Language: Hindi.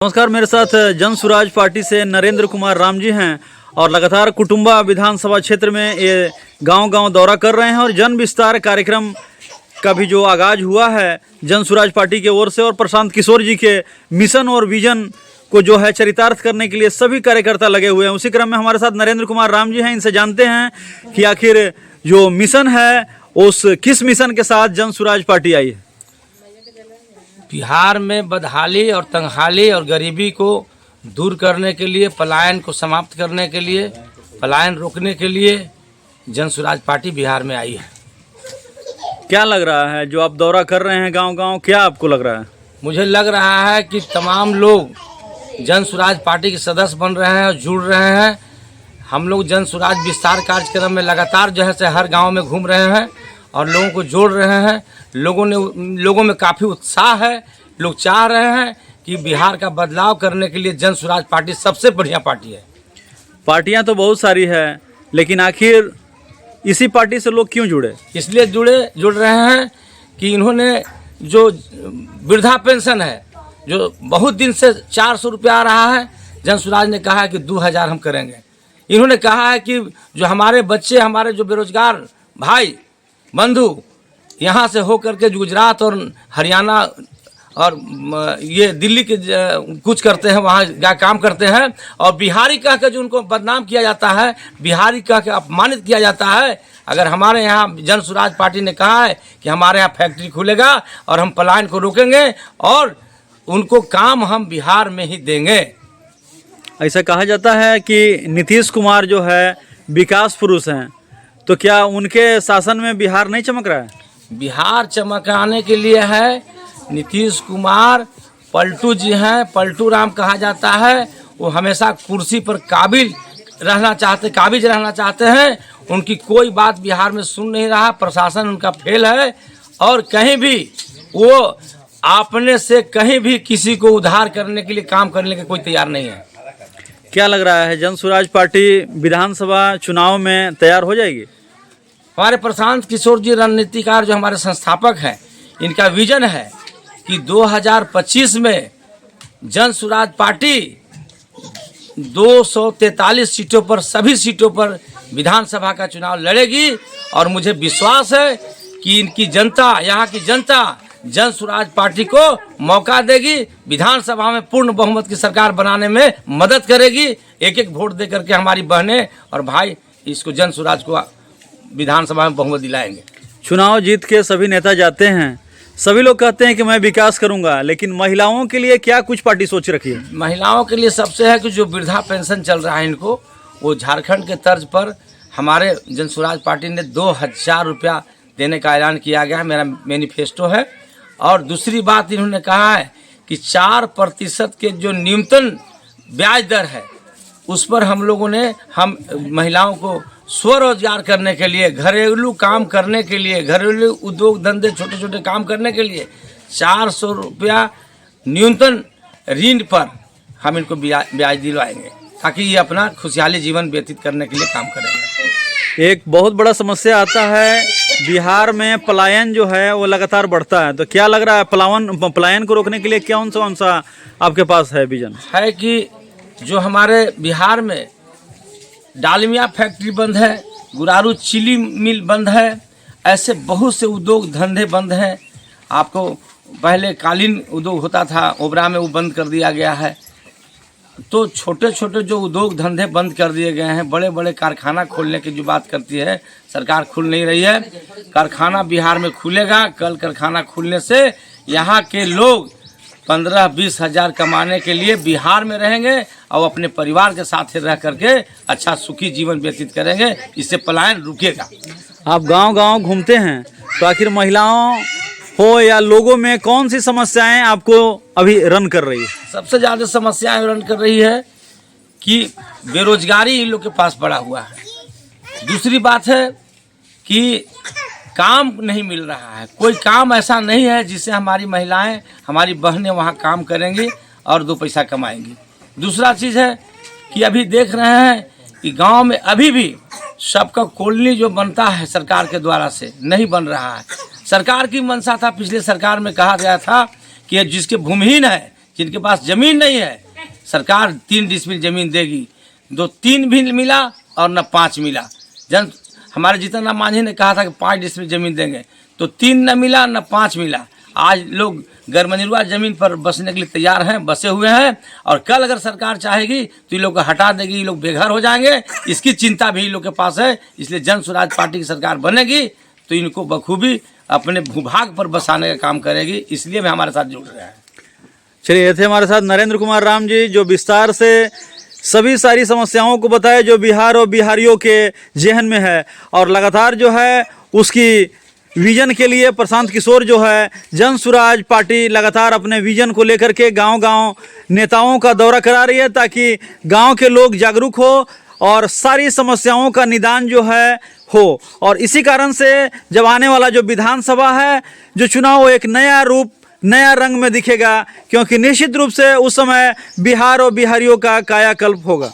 नमस्कार, मेरे साथ जन स्वराज पार्टी से नरेंद्र कुमार राम जी हैं और लगातार कुटुंबा विधानसभा क्षेत्र में ये गांव-गांव दौरा कर रहे हैं और जन विस्तार कार्यक्रम का भी जो आगाज हुआ है जन स्वराज पार्टी की ओर से और प्रशांत किशोर जी के मिशन और विजन को जो है चरितार्थ करने के लिए सभी कार्यकर्ता लगे हुए हैं। उसी क्रम में हमारे साथ नरेंद्र कुमार राम जी हैं, इनसे जानते हैं कि आखिर जो मिशन है उस किस मिशन के साथ जन स्वराज पार्टी आई है। बिहार में बदहाली और तंगहाली और गरीबी को दूर करने के लिए, पलायन को समाप्त करने के लिए, पलायन रोकने के लिए जन स्वराज पार्टी बिहार में आई है। क्या लग रहा है जो आप दौरा कर रहे हैं गांव-गांव, क्या आपको लग रहा है? मुझे लग रहा है कि तमाम लोग जन स्वराज पार्टी के सदस्य बन रहे हैं और जुड़ रहे हैं। हम लोग जन स्वराज विस्तार कार्यक्रम में लगातार जो है से हर गाँव में घूम रहे हैं और लोगों को जोड़ रहे हैं। लोगों में काफ़ी उत्साह है। लोग चाह रहे हैं कि बिहार का बदलाव करने के लिए जन स्वराज पार्टी सबसे बढ़िया पार्टी है। पार्टियां तो बहुत सारी है, लेकिन आखिर इसी पार्टी से लोग क्यों जुड़े? इसलिए जुड़ रहे हैं कि इन्होंने जो वृद्धा पेंशन है, जो बहुत दिन से 400 रुपया आ रहा है, जन स्वराज ने कहा है कि 2000 हम करेंगे। इन्होंने कहा है कि जो हमारे बच्चे, हमारे जो बेरोजगार भाई बंधु यहाँ से होकर के गुजरात और हरियाणा और ये दिल्ली के कुछ करते हैं, वहाँ जा काम करते हैं और बिहारी कह के जो उनको बदनाम किया जाता है, बिहारी कह के अपमानित किया जाता है। अगर हमारे यहाँ जन स्वराज पार्टी ने कहा है कि हमारे यहाँ फैक्ट्री खुलेगा और हम पलायन को रोकेंगे और उनको काम हम बिहार में ही देंगे। ऐसा कहा जाता है कि नीतीश कुमार जो है विकास पुरुष हैं, तो क्या उनके शासन में बिहार नहीं चमक रहा है? बिहार चमकाने के लिए है नीतीश कुमार पलटू जी हैं, पलटू राम कहा जाता है। वो हमेशा कुर्सी पर काबिज रहना चाहते हैं। उनकी कोई बात बिहार में सुन नहीं रहा। प्रशासन उनका फेल है और कहीं भी वो अपने से कहीं भी किसी को उद्धार करने के लिए काम करने के कोई तैयार नहीं है। क्या लग रहा है जन स्वराज पार्टी विधानसभा चुनाव में तैयार हो जाएगी? हमारे प्रशांत किशोर जी रणनीतिकार जो हमारे संस्थापक हैं, इनका विजन है कि 2025 में जन स्वराज पार्टी 243 सीटों पर, सभी सीटों पर विधानसभा का चुनाव लड़ेगी और मुझे विश्वास है कि इनकी जनता, यहाँ की जनता जन स्वराज पार्टी को मौका देगी, विधानसभा में पूर्ण बहुमत की सरकार बनाने में मदद करेगी। एक एक वोट दे करके हमारी बहनें और भाई इसको जन स्वराज को विधानसभा में बहुमत दिलाएंगे। चुनाव जीत के सभी नेता जाते हैं, सभी लोग कहते हैं कि मैं विकास करूंगा, लेकिन महिलाओं के लिए क्या कुछ पार्टी सोच रखी है? महिलाओं के लिए सबसे है कि जो वृद्धा पेंशन चल रहा है इनको, वो झारखंड के तर्ज पर हमारे जन स्वराज पार्टी ने 2000 रुपया देने का ऐलान किया गया है, मेरा मैनिफेस्टो है। और दूसरी बात इन्होंने कहा है कि 4% के जो न्यूनतम ब्याज दर है उस पर हम लोगों ने महिलाओं को स्वरोजगार करने के लिए, घरेलू काम करने के लिए, घरेलू उद्योग धंधे छोटे छोटे काम करने के लिए 400 रुपया न्यूनतम ऋण पर हम इनको ब्याज दिलवाएंगे ताकि ये अपना खुशहाली जीवन व्यतीत करने के लिए काम करेंगे। एक बहुत बड़ा समस्या आता है बिहार में, पलायन जो है वो लगातार बढ़ता है, तो क्या लग रहा है पलायन को रोकने के लिए कौन सा आपके पास है विजन? है कि जो हमारे बिहार में डालमिया फैक्ट्री बंद है, गुरारू चीनी मिल बंद है, ऐसे बहुत से उद्योग धंधे बंद हैं। आपको पहले कालीन उद्योग होता था, ओबरा में वो बंद कर दिया गया है। तो छोटे छोटे जो उद्योग धंधे बंद कर दिए गए हैं। बड़े बड़े कारखाना खोलने की जो बात करती है सरकार, खुल नहीं रही है। कारखाना बिहार में खुलेगा। कल कारखाना खुलने से यहाँ के लोग 15-20 हज़ार कमाने के लिए बिहार में रहेंगे और अपने परिवार के साथ रह करके अच्छा सुखी जीवन व्यतीत करेंगे। इससे पलायन रुकेगा। आप गांव-गांव घूमते हैं, तो आखिर महिलाओं हो या लोगों में कौन सी समस्याएं आपको अभी रन कर रही है? सबसे ज़्यादा समस्याएं रन कर रही है कि बेरोजगारी इन लोग के पास बढ़ा हुआ है। दूसरी बात है कि काम नहीं मिल रहा है। कोई काम ऐसा नहीं है जिससे हमारी महिलाएं, हमारी बहनें वहाँ काम करेंगी और 2 पैसा कमाएंगी। दूसरा चीज़ है कि अभी देख रहे हैं कि गांव में अभी भी सबका कॉलोनी जो बनता है सरकार के द्वारा से नहीं बन रहा है। सरकार की मंशा था, पिछले सरकार में कहा गया था कि जिसके भूमिहीन है जिनके पास जमीन नहीं है, सरकार 3 डिसमिल जमीन देगी, 3 भी मिला और न 5 मिला। हमारे जीतन राम मांझी ने कहा था कि 5 डिसमिल जमीन देंगे, तो 3 न मिला न 5 मिला। आज लोग गरमनिरवा जमीन पर बसने के लिए तैयार हैं, बसे हुए हैं, और कल अगर सरकार चाहेगी तो ये लोग को हटा देगी, ये लोग बेघर हो जाएंगे। इसकी चिंता भी इन लोग के पास है। इसलिए जन स्वराज पार्टी की सरकार बनेगी तो इनको बखूबी अपने भूभाग पर बसाने का काम करेगी, इसलिए वे हमारे साथ जुड़ रहे हैं। चलिए, ये थे हमारे साथ नरेंद्र कुमार राम जी, जो विस्तार से सभी सारी समस्याओं को बताए जो बिहार और बिहारियों के जहन में है, और लगातार जो है उसकी विजन के लिए प्रशांत किशोर जो है जन स्वराज पार्टी लगातार अपने विजन को लेकर के गांव-गांव नेताओं का दौरा करा रही है, ताकि गांव के लोग जागरूक हो और सारी समस्याओं का निदान जो है हो। और इसी कारण से जब आने वाला जो विधानसभा है, जो चुनाव, वो एक नया रूप, नया रंग में दिखेगा, क्योंकि निश्चित रूप से उस समय बिहार और बिहारियों का कायाकल्प होगा।